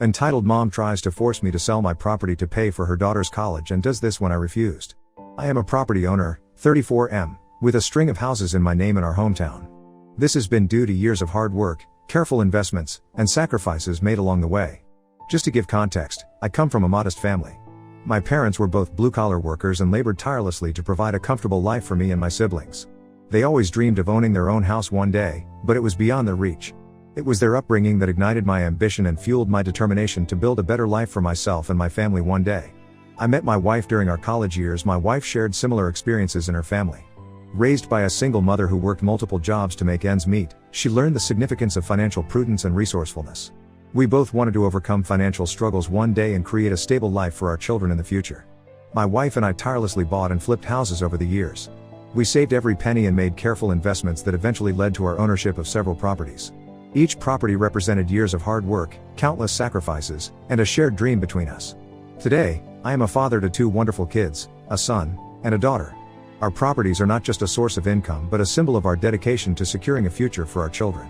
Entitled mom tries to force me to sell my property to pay for her daughter's college and does this when I refused. I am a property owner, 34M, with a string of houses in my name in our hometown. This has been due to years of hard work, careful investments, and sacrifices made along the way. Just to give context, I come from a modest family. My parents were both blue-collar workers and labored tirelessly to provide a comfortable life for me and my siblings. They always dreamed of owning their own house one day, but it was beyond their reach. It was their upbringing that ignited my ambition and fueled my determination to build a better life for myself and my family one day. I met my wife during our college years. My wife shared similar experiences in her family. Raised by a single mother who worked multiple jobs to make ends meet, she learned the significance of financial prudence and resourcefulness. We both wanted to overcome financial struggles one day and create a stable life for our children in the future. My wife and I tirelessly bought and flipped houses over the years. We saved every penny and made careful investments that eventually led to our ownership of several properties. Each property represented years of hard work, countless sacrifices, and a shared dream between us. Today, I am a father to 2 wonderful kids, a son and a daughter. Our properties are not just a source of income but a symbol of our dedication to securing a future for our children.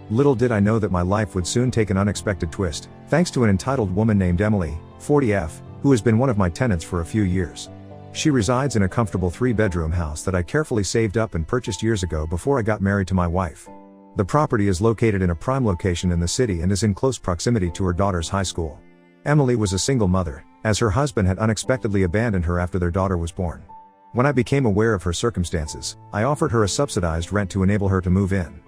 Little did I know that my life would soon take an unexpected twist, thanks to an entitled woman named Emily, 40F, who has been one of my tenants for a few years. She resides in a comfortable 3-bedroom house that I carefully saved up and purchased years ago before I got married to my wife. The property is located in a prime location in the city and is in close proximity to her daughter's high school. Emily was a single mother, as her husband had unexpectedly abandoned her after their daughter was born. When I became aware of her circumstances, I offered her a subsidized rent to enable her to move in.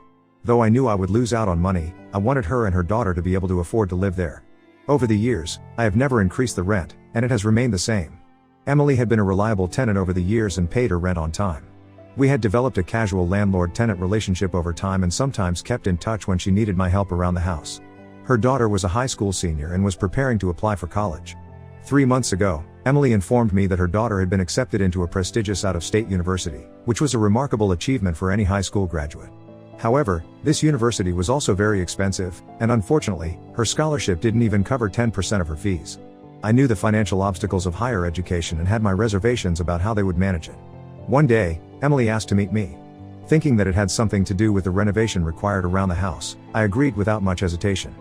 Though I knew I would lose out on money, I wanted her and her daughter to be able to afford to live there. Over the years, I have never increased the rent, and it has remained the same. Emily had been a reliable tenant over the years and paid her rent on time. We had developed a casual landlord-tenant relationship over time and sometimes kept in touch when she needed my help around the house. Her daughter was a high school senior and was preparing to apply for college. 3 months ago, Emily informed me that her daughter had been accepted into a prestigious out-of-state university, which was a remarkable achievement for any high school graduate. However, this university was also very expensive, and unfortunately, her scholarship didn't even cover 10% of her fees. I knew the financial obstacles of higher education and had my reservations about how they would manage it. One day, Emily asked to meet me. Thinking that it had something to do with the renovation required around the house, I agreed without much hesitation.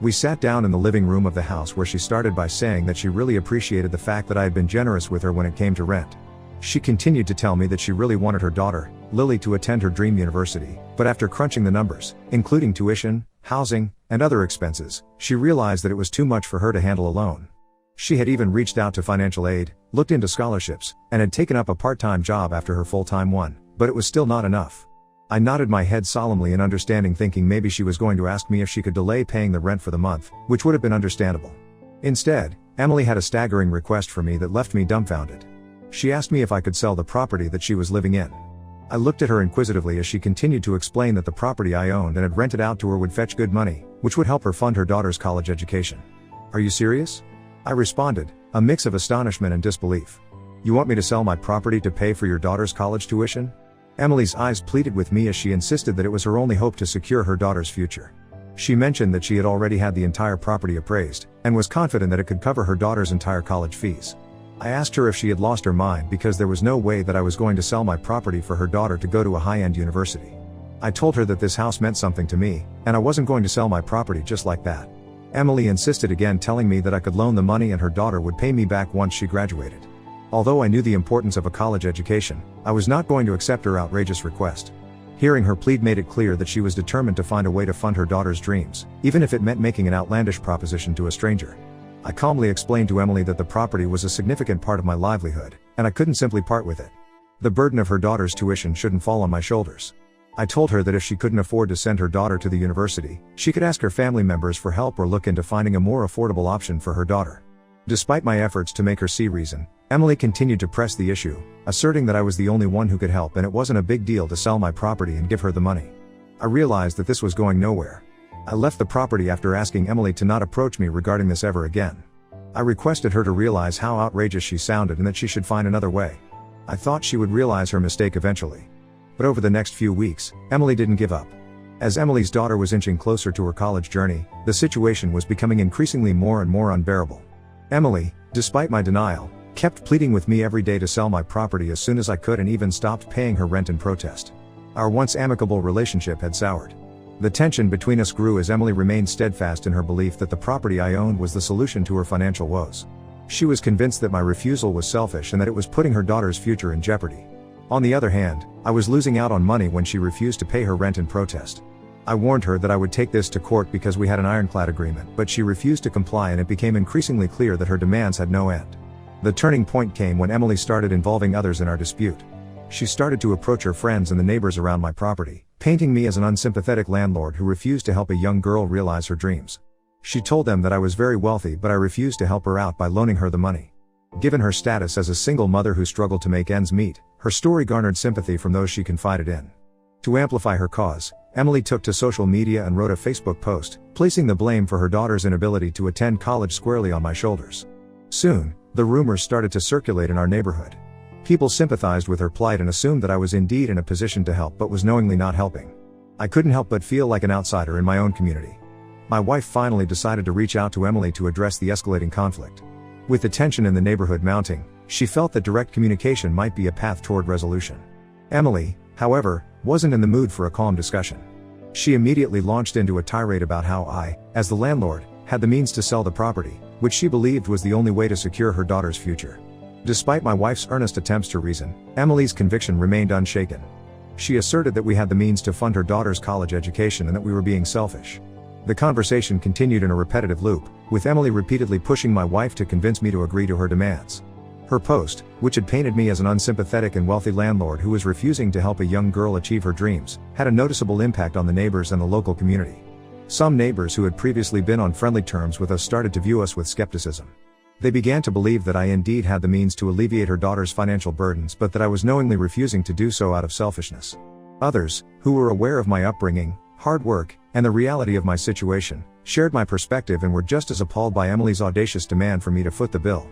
We sat down in the living room of the house where she started by saying that she really appreciated the fact that I had been generous with her when it came to rent. She continued to tell me that she really wanted her daughter, Lily, to attend her dream university, but after crunching the numbers, including tuition, housing, and other expenses, she realized that it was too much for her to handle alone. She had even reached out to financial aid, looked into scholarships, and had taken up a part-time job after her full-time one, but it was still not enough. I nodded my head solemnly in understanding, thinking maybe she was going to ask me if she could delay paying the rent for the month, which would have been understandable. Instead, Emily had a staggering request for me that left me dumbfounded. She asked me if I could sell the property that she was living in. I looked at her inquisitively as she continued to explain that the property I owned and had rented out to her would fetch good money, which would help her fund her daughter's college education. "Are you serious?" I responded, a mix of astonishment and disbelief. "You want me to sell my property to pay for your daughter's college tuition?" Emily's eyes pleaded with me as she insisted that it was her only hope to secure her daughter's future. She mentioned that she had already had the entire property appraised, and was confident that it could cover her daughter's entire college fees. I asked her if she had lost her mind because there was no way that I was going to sell my property for her daughter to go to a high-end university. I told her that this house meant something to me, and I wasn't going to sell my property just like that. Emily insisted again, telling me that I could loan the money and her daughter would pay me back once she graduated. Although I knew the importance of a college education, I was not going to accept her outrageous request. Hearing her plead made it clear that she was determined to find a way to fund her daughter's dreams, even if it meant making an outlandish proposition to a stranger. I calmly explained to Emily that the property was a significant part of my livelihood, and I couldn't simply part with it. The burden of her daughter's tuition shouldn't fall on my shoulders. I told her that if she couldn't afford to send her daughter to the university, she could ask her family members for help or look into finding a more affordable option for her daughter. Despite my efforts to make her see reason, Emily continued to press the issue, asserting that I was the only one who could help and it wasn't a big deal to sell my property and give her the money. I realized that this was going nowhere. I left the property after asking Emily to not approach me regarding this ever again. I requested her to realize how outrageous she sounded and that she should find another way. I thought she would realize her mistake eventually. But over the next few weeks, Emily didn't give up. As Emily's daughter was inching closer to her college journey, the situation was becoming increasingly more and more unbearable. Emily, despite my denial, kept pleading with me every day to sell my property as soon as I could and even stopped paying her rent in protest. Our once amicable relationship had soured. The tension between us grew as Emily remained steadfast in her belief that the property I owned was the solution to her financial woes. She was convinced that my refusal was selfish and that it was putting her daughter's future in jeopardy. On the other hand, I was losing out on money when she refused to pay her rent in protest. I warned her that I would take this to court because we had an ironclad agreement, but she refused to comply, and it became increasingly clear that her demands had no end. The turning point came when Emily started involving others in our dispute. She started to approach her friends and the neighbors around my property, painting me as an unsympathetic landlord who refused to help a young girl realize her dreams. She told them that I was very wealthy, but I refused to help her out by loaning her the money. Given her status as a single mother who struggled to make ends meet, her story garnered sympathy from those she confided in. To amplify her cause, Emily took to social media and wrote a Facebook post, placing the blame for her daughter's inability to attend college squarely on my shoulders. Soon, the rumors started to circulate in our neighborhood. People sympathized with her plight and assumed that I was indeed in a position to help but was knowingly not helping. I couldn't help but feel like an outsider in my own community. My wife finally decided to reach out to Emily to address the escalating conflict. With the tension in the neighborhood mounting, she felt that direct communication might be a path toward resolution. Emily, however, wasn't in the mood for a calm discussion. She immediately launched into a tirade about how I, as the landlord, had the means to sell the property, which she believed was the only way to secure her daughter's future. Despite my wife's earnest attempts to reason, Emily's conviction remained unshaken. She asserted that we had the means to fund her daughter's college education and that we were being selfish. The conversation continued in a repetitive loop, with Emily repeatedly pushing my wife to convince me to agree to her demands. Her post, which had painted me as an unsympathetic and wealthy landlord who was refusing to help a young girl achieve her dreams, had a noticeable impact on the neighbors and the local community. Some neighbors who had previously been on friendly terms with us started to view us with skepticism. They began to believe that I indeed had the means to alleviate her daughter's financial burdens, but that I was knowingly refusing to do so out of selfishness. Others, who were aware of my upbringing, hard work, and the reality of my situation, shared my perspective and were just as appalled by Emily's audacious demand for me to foot the bill.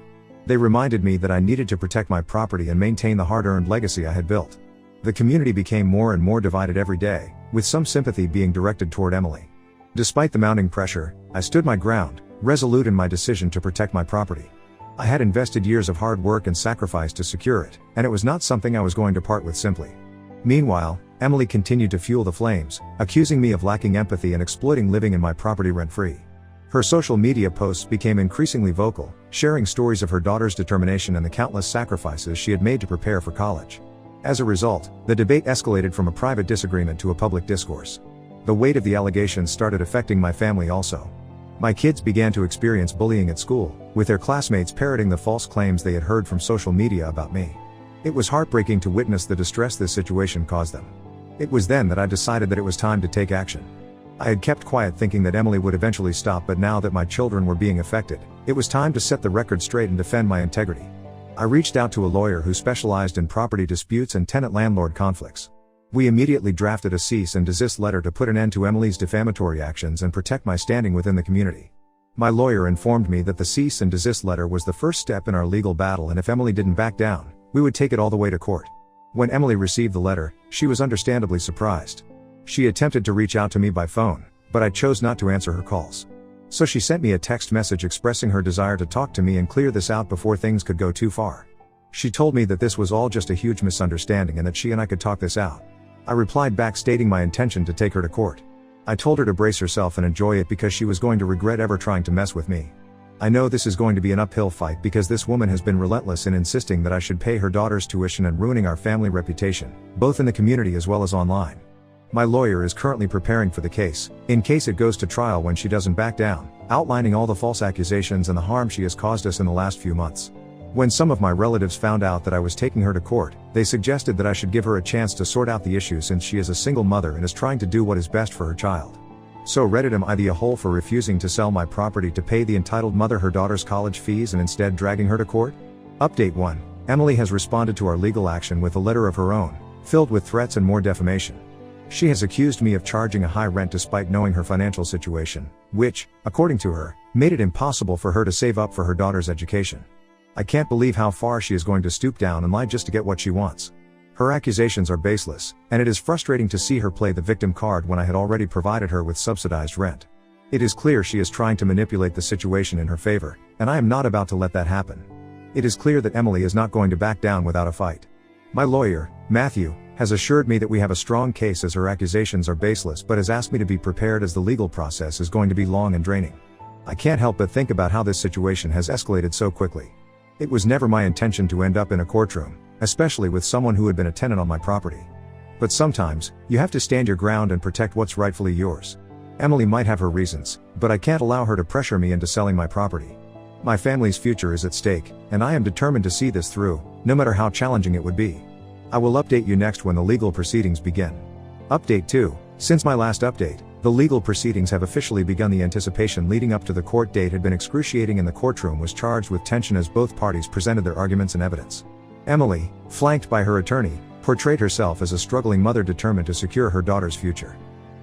They reminded me that I needed to protect my property and maintain the hard-earned legacy I had built. The community became more and more divided every day, with some sympathy being directed toward Emily. Despite the mounting pressure, I stood my ground, resolute in my decision to protect my property. I had invested years of hard work and sacrifice to secure it, and it was not something I was going to part with simply. Meanwhile, Emily continued to fuel the flames, accusing me of lacking empathy and exploiting living in my property rent-free. Her social media posts became increasingly vocal, sharing stories of her daughter's determination and the countless sacrifices she had made to prepare for college. As a result, the debate escalated from a private disagreement to a public discourse. The weight of the allegations started affecting my family also. My kids began to experience bullying at school, with their classmates parroting the false claims they had heard from social media about me. It was heartbreaking to witness the distress this situation caused them. It was then that I decided that it was time to take action. I had kept quiet thinking that Emily would eventually stop, but now that my children were being affected, it was time to set the record straight and defend my integrity. I reached out to a lawyer who specialized in property disputes and tenant-landlord conflicts. We immediately drafted a cease and desist letter to put an end to Emily's defamatory actions and protect my standing within the community. My lawyer informed me that the cease and desist letter was the first step in our legal battle, and if Emily didn't back down, we would take it all the way to court. When Emily received the letter, she was understandably surprised. She attempted to reach out to me by phone, but I chose not to answer her calls. So she sent me a text message expressing her desire to talk to me and clear this out before things could go too far. She told me that this was all just a huge misunderstanding and that she and I could talk this out. I replied back stating my intention to take her to court. I told her to brace herself and enjoy it because she was going to regret ever trying to mess with me. I know this is going to be an uphill fight because this woman has been relentless in insisting that I should pay her daughter's tuition and ruining our family reputation, both in the community as well as online. My lawyer is currently preparing for the case, in case it goes to trial when she doesn't back down, outlining all the false accusations and the harm she has caused us in the last few months. When some of my relatives found out that I was taking her to court, they suggested that I should give her a chance to sort out the issue since she is a single mother and is trying to do what is best for her child. So reddit am I the a-hole for refusing to sell my property to pay the entitled mother her daughter's college fees and instead dragging her to court? Update 1. Emily has responded to our legal action with a letter of her own, filled with threats and more defamation. She has accused me of charging a high rent despite knowing her financial situation, which, according to her, made it impossible for her to save up for her daughter's education. I can't believe how far she is going to stoop down and lie just to get what she wants. Her accusations are baseless, and it is frustrating to see her play the victim card when I had already provided her with subsidized rent. It is clear she is trying to manipulate the situation in her favor, and I am not about to let that happen. It is clear that Emily is not going to back down without a fight. My lawyer, Matthew, has assured me that we have a strong case as her accusations are baseless, but has asked me to be prepared as the legal process is going to be long and draining. I can't help but think about how this situation has escalated so quickly. It was never my intention to end up in a courtroom, especially with someone who had been a tenant on my property. But sometimes, you have to stand your ground and protect what's rightfully yours. Emily might have her reasons, but I can't allow her to pressure me into selling my property. My family's future is at stake, and I am determined to see this through, no matter how challenging it would be. I will update you next when the legal proceedings begin. Update 2. Since my last update, the legal proceedings have officially begun. The anticipation leading up to the court date had been excruciating, and the courtroom was charged with tension as both parties presented their arguments and evidence. Emily, flanked by her attorney, portrayed herself as a struggling mother determined to secure her daughter's future.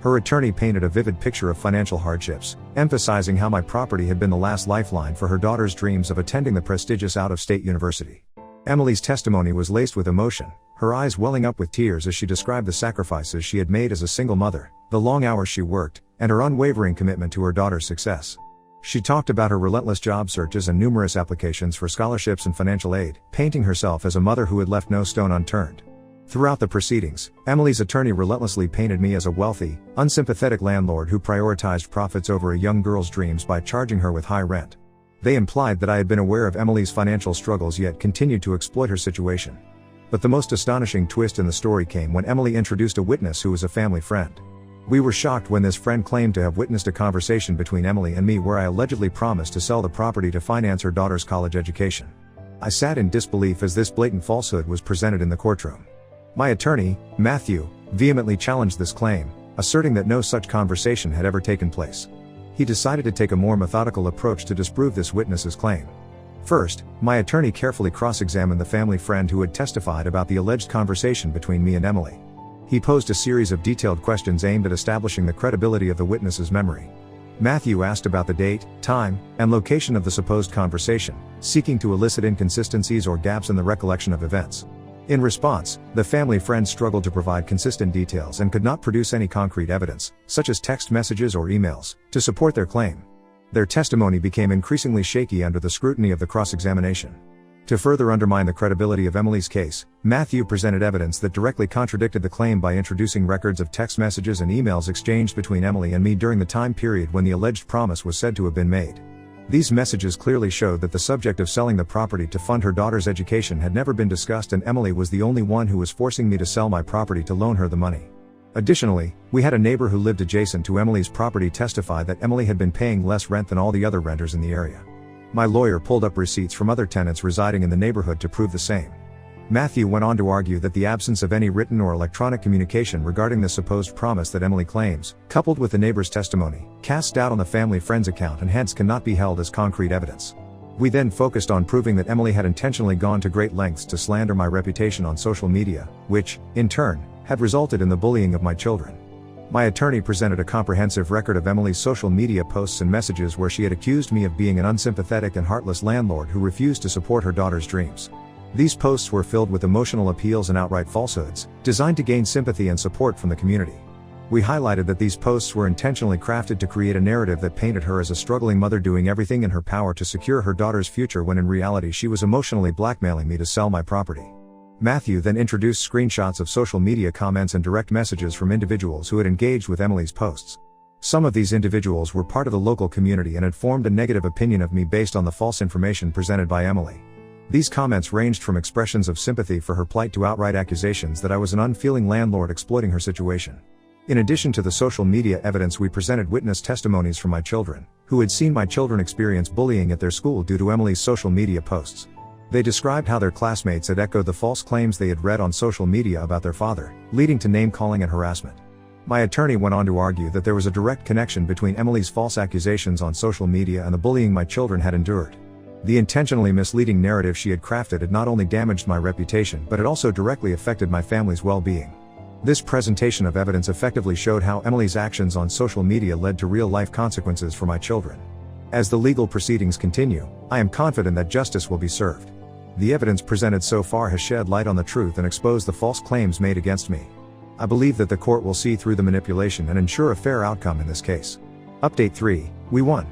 Her attorney painted a vivid picture of financial hardships, emphasizing how my property had been the last lifeline for her daughter's dreams of attending the prestigious out-of-state university. Emily's testimony was laced with emotion, her eyes welling up with tears as she described the sacrifices she had made as a single mother, the long hours she worked, and her unwavering commitment to her daughter's success. She talked about her relentless job searches and numerous applications for scholarships and financial aid, painting herself as a mother who had left no stone unturned. Throughout the proceedings, Emily's attorney relentlessly painted me as a wealthy, unsympathetic landlord who prioritized profits over a young girl's dreams by charging her with high rent. They implied that I had been aware of Emily's financial struggles yet continued to exploit her situation. But the most astonishing twist in the story came when Emily introduced a witness who was a family friend. We were shocked when this friend claimed to have witnessed a conversation between Emily and me where I allegedly promised to sell the property to finance her daughter's college education. I sat in disbelief as this blatant falsehood was presented in the courtroom. My attorney, Matthew, vehemently challenged this claim, asserting that no such conversation had ever taken place. He decided to take a more methodical approach to disprove this witness's claim. First, my attorney carefully cross-examined the family friend who had testified about the alleged conversation between me and Emily. He posed a series of detailed questions aimed at establishing the credibility of the witness's memory. Matthew asked about the date, time, and location of the supposed conversation, seeking to elicit inconsistencies or gaps in the recollection of events. In response, the family friend struggled to provide consistent details and could not produce any concrete evidence, such as text messages or emails, to support their claim. Their testimony became increasingly shaky under the scrutiny of the cross-examination. To further undermine the credibility of Emily's case, Matthew presented evidence that directly contradicted the claim by introducing records of text messages and emails exchanged between Emily and me during the time period when the alleged promise was said to have been made. These messages clearly showed that the subject of selling the property to fund her daughter's education had never been discussed, and Emily was the only one who was forcing me to sell my property to loan her the money. Additionally, we had a neighbor who lived adjacent to Emily's property testify that Emily had been paying less rent than all the other renters in the area. My lawyer pulled up receipts from other tenants residing in the neighborhood to prove the same. Matthew went on to argue that the absence of any written or electronic communication regarding the supposed promise that Emily claims, coupled with the neighbor's testimony, casts doubt on the family friend's account and hence cannot be held as concrete evidence. We then focused on proving that Emily had intentionally gone to great lengths to slander my reputation on social media, which, in turn, had resulted in the bullying of my children. My attorney presented a comprehensive record of Emily's social media posts and messages where she had accused me of being an unsympathetic and heartless landlord who refused to support her daughter's dreams. These posts were filled with emotional appeals and outright falsehoods, designed to gain sympathy and support from the community. We highlighted that these posts were intentionally crafted to create a narrative that painted her as a struggling mother doing everything in her power to secure her daughter's future when in reality she was emotionally blackmailing me to sell my property. Matthew then introduced screenshots of social media comments and direct messages from individuals who had engaged with Emily's posts. Some of these individuals were part of the local community and had formed a negative opinion of me based on the false information presented by Emily. These comments ranged from expressions of sympathy for her plight to outright accusations that I was an unfeeling landlord exploiting her situation. In addition to the social media evidence, we presented witness testimonies from my children, who had seen my children experience bullying at their school due to Emily's social media posts. They described how their classmates had echoed the false claims they had read on social media about their father, leading to name-calling and harassment. My attorney went on to argue that there was a direct connection between Emily's false accusations on social media and the bullying my children had endured. The intentionally misleading narrative she had crafted had not only damaged my reputation but it also directly affected my family's well-being. This presentation of evidence effectively showed how Emily's actions on social media led to real-life consequences for my children. As the legal proceedings continue, I am confident that justice will be served. The evidence presented so far has shed light on the truth and exposed the false claims made against me. I believe that the court will see through the manipulation and ensure a fair outcome in this case. Update 3, we won.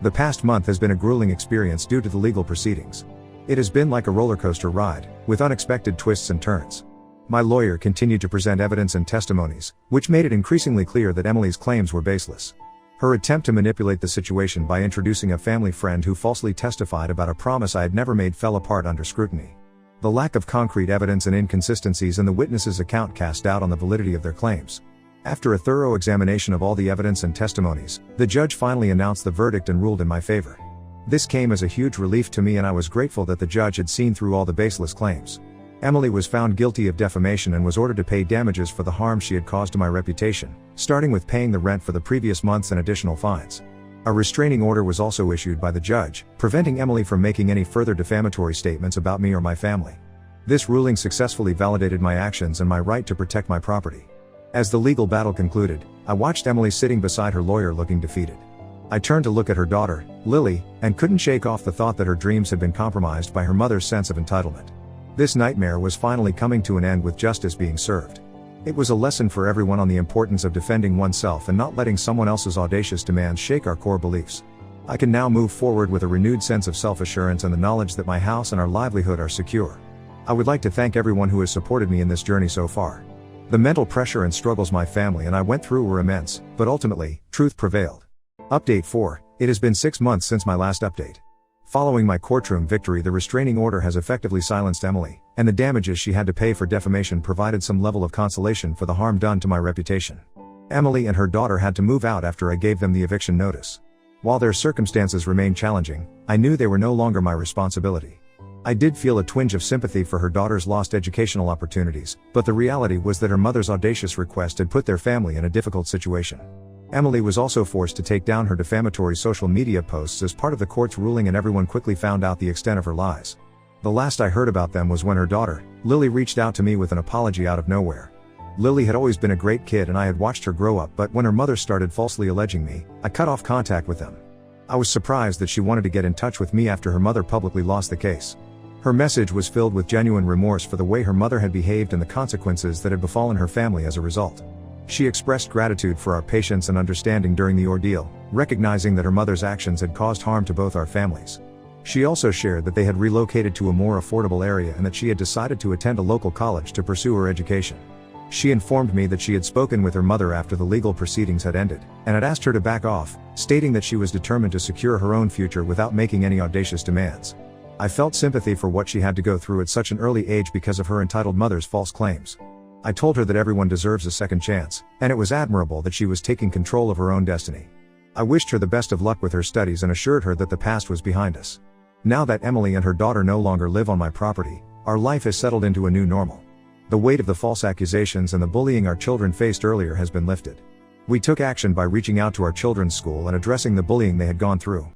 The past month has been a grueling experience due to the legal proceedings. It has been like a roller coaster ride, with unexpected twists and turns. My lawyer continued to present evidence and testimonies, which made it increasingly clear that Emily's claims were baseless. Her attempt to manipulate the situation by introducing a family friend who falsely testified about a promise I had never made fell apart under scrutiny. The lack of concrete evidence and inconsistencies in the witnesses' account cast doubt on the validity of their claims. After a thorough examination of all the evidence and testimonies, the judge finally announced the verdict and ruled in my favor. This came as a huge relief to me, and I was grateful that the judge had seen through all the baseless claims. Emily was found guilty of defamation and was ordered to pay damages for the harm she had caused to my reputation, starting with paying the rent for the previous months and additional fines. A restraining order was also issued by the judge, preventing Emily from making any further defamatory statements about me or my family. This ruling successfully validated my actions and my right to protect my property. As the legal battle concluded, I watched Emily sitting beside her lawyer looking defeated. I turned to look at her daughter, Lily, and couldn't shake off the thought that her dreams had been compromised by her mother's sense of entitlement. This nightmare was finally coming to an end with justice being served. It was a lesson for everyone on the importance of defending oneself and not letting someone else's audacious demands shake our core beliefs. I can now move forward with a renewed sense of self-assurance and the knowledge that my house and our livelihood are secure. I would like to thank everyone who has supported me in this journey so far. The mental pressure and struggles my family and I went through were immense, but ultimately, truth prevailed. Update 4. It has been 6 months since my last update. Following my courtroom victory, the restraining order has effectively silenced Emily, and the damages she had to pay for defamation provided some level of consolation for the harm done to my reputation. Emily and her daughter had to move out after I gave them the eviction notice. While their circumstances remained challenging, I knew they were no longer my responsibility. I did feel a twinge of sympathy for her daughter's lost educational opportunities, but the reality was that her mother's audacious request had put their family in a difficult situation. Emily was also forced to take down her defamatory social media posts as part of the court's ruling, and everyone quickly found out the extent of her lies. The last I heard about them was when her daughter, Lily, reached out to me with an apology out of nowhere. Lily had always been a great kid and I had watched her grow up, but when her mother started falsely alleging me, I cut off contact with them. I was surprised that she wanted to get in touch with me after her mother publicly lost the case. Her message was filled with genuine remorse for the way her mother had behaved and the consequences that had befallen her family as a result. She expressed gratitude for our patience and understanding during the ordeal, recognizing that her mother's actions had caused harm to both our families. She also shared that they had relocated to a more affordable area and that she had decided to attend a local college to pursue her education. She informed me that she had spoken with her mother after the legal proceedings had ended, and had asked her to back off, stating that she was determined to secure her own future without making any audacious demands. I felt sympathy for what she had to go through at such an early age because of her entitled mother's false claims. I told her that everyone deserves a second chance, and it was admirable that she was taking control of her own destiny. I wished her the best of luck with her studies and assured her that the past was behind us. Now that Emily and her daughter no longer live on my property, our life has settled into a new normal. The weight of the false accusations and the bullying our children faced earlier has been lifted. We took action by reaching out to our children's school and addressing the bullying they had gone through.